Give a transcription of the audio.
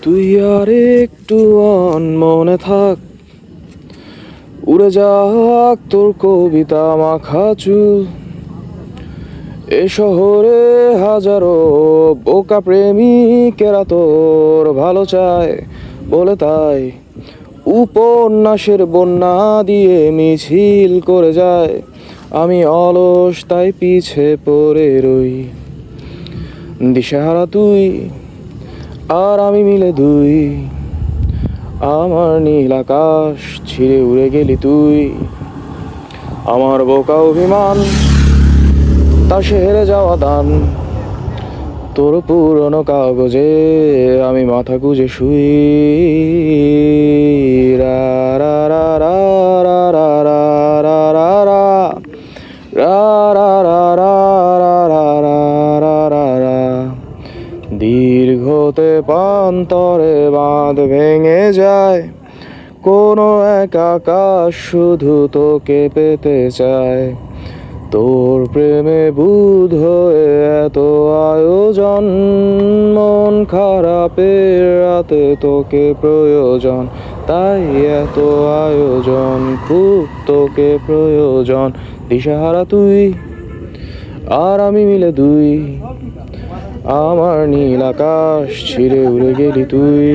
তুই আর একটু মনে থাক, উড়ে যাক তোর কবিতা মাখা চুল। এ শহরে হাজারো বোকা প্রেমিকেরা তোর ভালো চায় বলে, তাই উপন্যাসের বন্যা দিয়ে মিছিল করে যায়। আমি অলস তাই পিছে পড়ে রই। দিশেহারা তুই আর আমি মিলে দুই, আমার নীল আকাশ ছিঁড়ে উড়ে গেলি তুই। আমার বোকা অভিমান, তা সে হেরে যাওয়া দান। তোর পুরনো কাগজে আমি মাথা গুঁজে শুই। রা রা রা রা রা রা রা রা রা রা রা রা রা রা রা রা রা রা রা। দীর্ঘতে পান্তরে বাঁধ ভেঙে যায়, কোনো এক আকাশ শুধু তোকে পেতে চায়। তোর প্রেমে বুধ হয়ে এত আয়োজন, মন খারাপের রাতে তোকে প্রয়োজন। তাই এত আয়োজন, খুব তোকে প্রয়োজন। দিশাহারা তুই আর আমি মিলে দুই, আমার নীল আকাশ ছিঁড়ে উড়ে গেলি তুই।